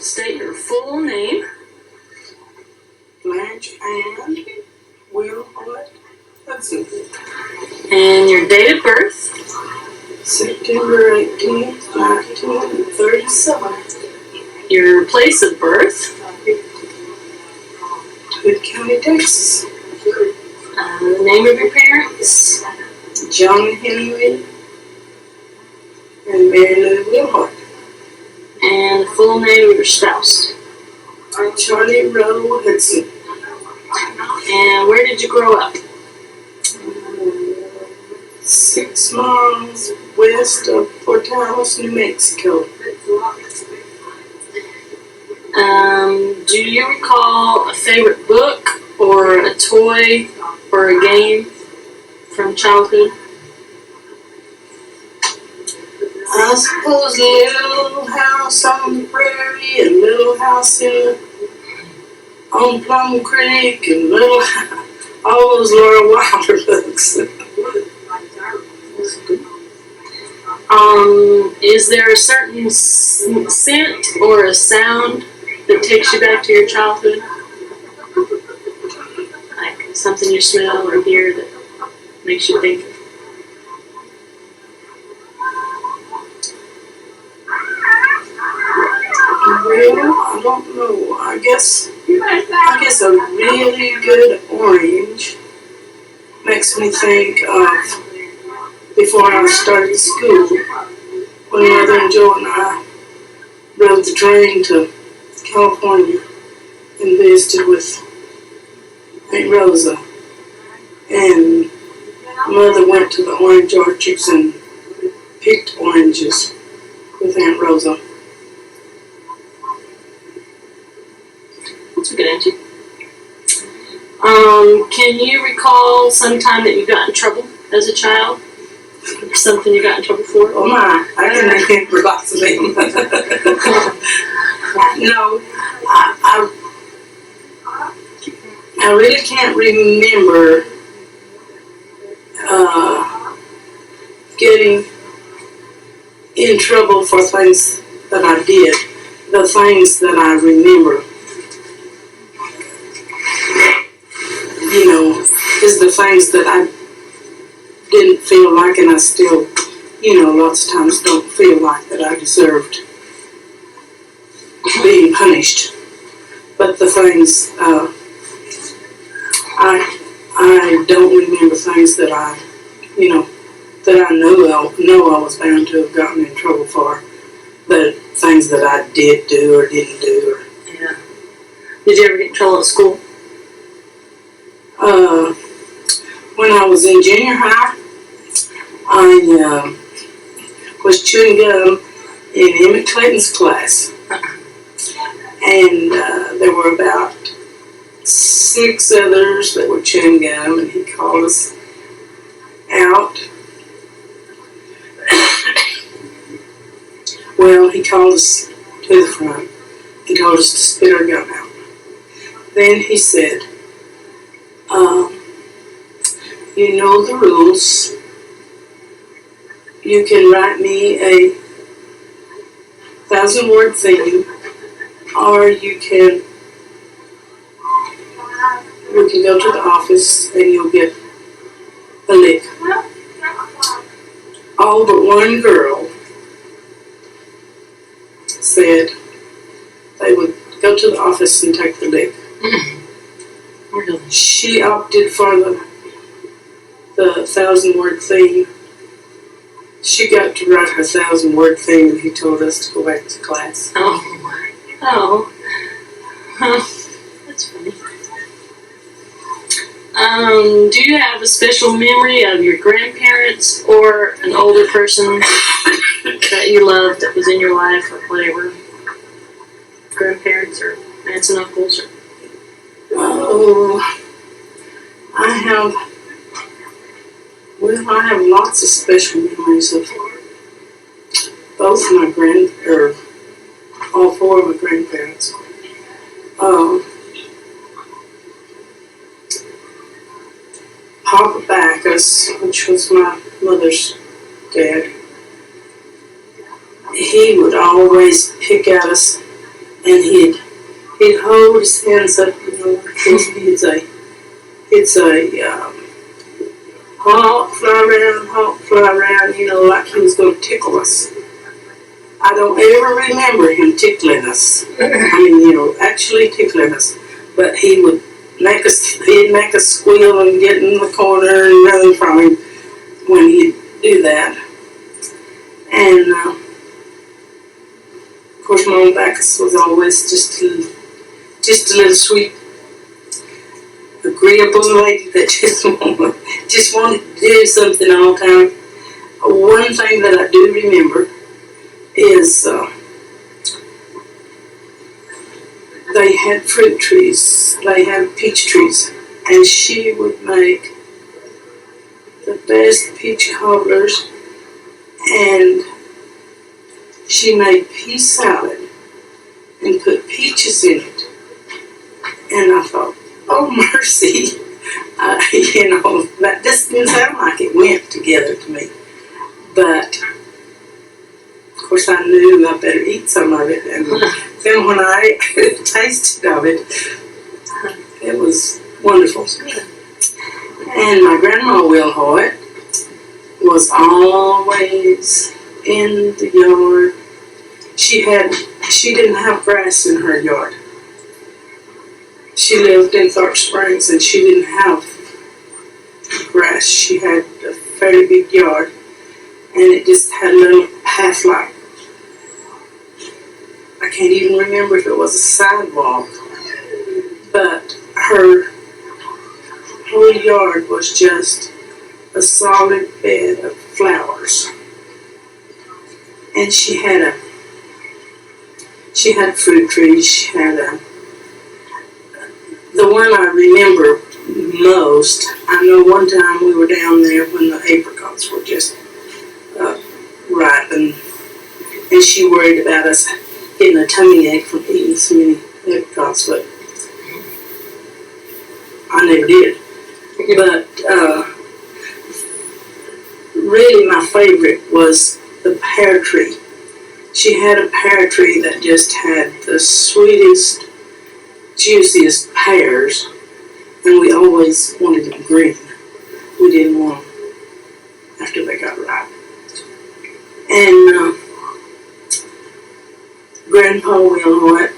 State your full name. Blanche and Wilhoit, Hudson. And your date of birth. September 18th, 1937. Your place of birth. Hood County, Texas. The name of your parents. John Henry and Mary Lou Wilhoit. And the full name of your spouse. Charlie Rowe Hudson. And where did you grow up? 6 miles west of Portales, New Mexico. Do you recall a favorite book or a toy or a game from childhood? I suppose Little House on the Prairie and Little House on Plum Creek and all those Laura Wilder books. Is there a certain scent or a sound that takes you back to your childhood? Like something you smell or hear that makes you think? Well, I don't know. I guess a really good orange makes me think of before I started school, when Mother and Joe and I rode the train to California and visited with Aunt Rosa. And Mother went to the orange orchards and picked oranges with Aunt Rosa. That's a good answer. Can you recall some time that you got in trouble as a child? Something you got in trouble for? Oh my, I can remember lots of them. No, I really can't remember getting in trouble for things that I did. The things that I remember, is the things that I didn't feel like, and I still, lots of times don't feel like that I deserved being punished. But the things, I don't remember things that I know I was bound to have gotten in trouble for. The things that I did do or didn't do. Yeah. Did you ever get in trouble at school? When I was in junior high, I was chewing gum in Emmett Clayton's class. And there were about 6 others that were chewing gum, and he called us out. Well, he called us to the front. He told us to spit our gum out. Then he said, you know the rules. You can write me a 1,000-word thing, or we can go to the office and you'll get a lick. All but one girl said they would go to the office and take the lick. She opted for the 1,000-word thing. She got to write her 1,000-word thing, and he told us to go back to class. Oh, that's funny. Do you have a special memory of your grandparents or an older person that you loved that was in your life, or whatever? Grandparents or aunts and uncles? Oh, I have lots of special memories of both all 4 of my grandparents. Papa Backus, which was my mother's dad, he would always pick at us and he'd hold his hands up, you know, it's a hawk, fly around, you know, like he was going to tickle us. I don't ever remember him tickling us. I mean, you know, actually tickling us. But he'd make us squeal and get in the corner and run from him when he'd do that. And, of course, Mom Bacchus was always just a little sweet, agreeable lady that just wanted to do something all the time. One thing that I do remember is they had fruit trees, they had peach trees, and she would make the best peach cobblers, and she made pea salad and put peaches in it. And I thought, oh mercy, you know, that just didn't sound like it went together to me. But of course I knew I better eat some of it, and then when I tasted of it, it was wonderful. And my grandma Wilhoit was always in the yard. She didn't have grass in her yard. She lived in Thorpe Springs, and she didn't have grass. She had a fairly big yard, and it just had a little path like, I can't even remember if it was a sidewalk, but her whole yard was just a solid bed of flowers. And she had fruit trees. She had the one I remember most, I know one time we were down there when the apricots were just ripe, and she worried about us getting a tummy ache from eating so many apricots, but I never did. But really my favorite was the pear tree. She had a pear tree that just had the sweetest, juiciest pears, and we always wanted them green. We didn't want them after they got ripe. And Grandpa Wilhoit,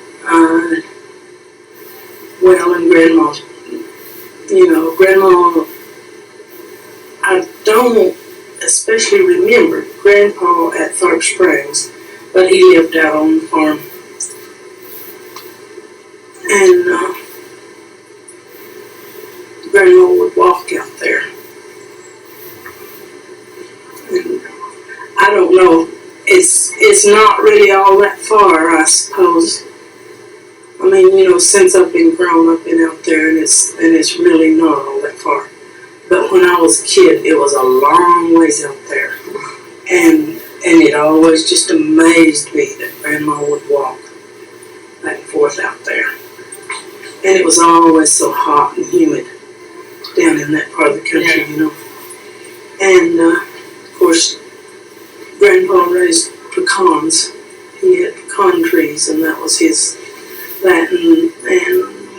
and Grandma, you know, Grandma, I don't especially remember Grandpa at Thorpe Springs, but he lived out on the farm. And Grandma would walk out there. And I don't know, it's not really all that far, I suppose. I mean, you know, since I've been grown up and out there, and it's really not all that far. But when I was a kid, it was a long ways out there. And it always just amazed me that Grandma would walk back and forth out there. And it was always so hot and humid down in that part of the country, you know. And, of course, Grandpa raised pecans. He had pecan trees, and that was his, that and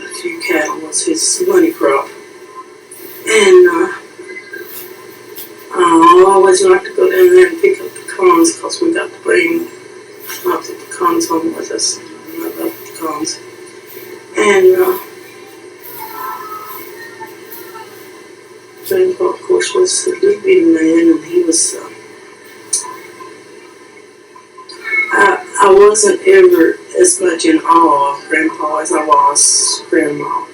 a few cattle was his money crop. And I always liked to go down there and pick up pecans, because we got to bring lots of pecans home with us. I love pecans. And Grandpa, of course, was a little bitty man, and he was, I wasn't ever as much in awe of Grandpa as I was Grandma.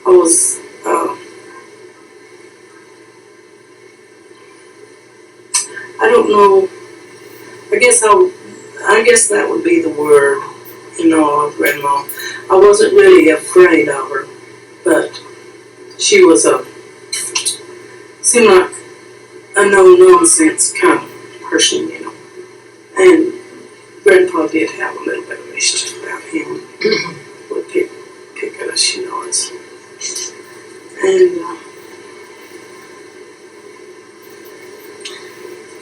I was, I don't know, I guess that would be the word, in awe of Grandma. I wasn't really afraid of her, but she was seemed like a no-nonsense kind of person, you know. And Grandpa did have a little bit of mischief about him. Would pick at us, you know.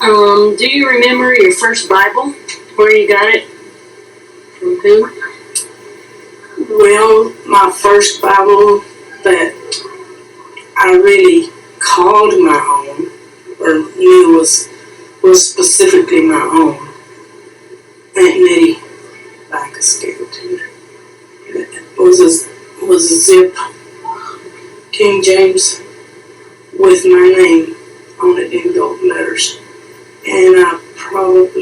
And do you remember your first Bible? Where you got it? From who? Well, my first Bible that I really called my own, or knew was specifically my own, Aunt Nettie Backus gave it to me. It was a zip King James with my name on it in gold letters, and I probably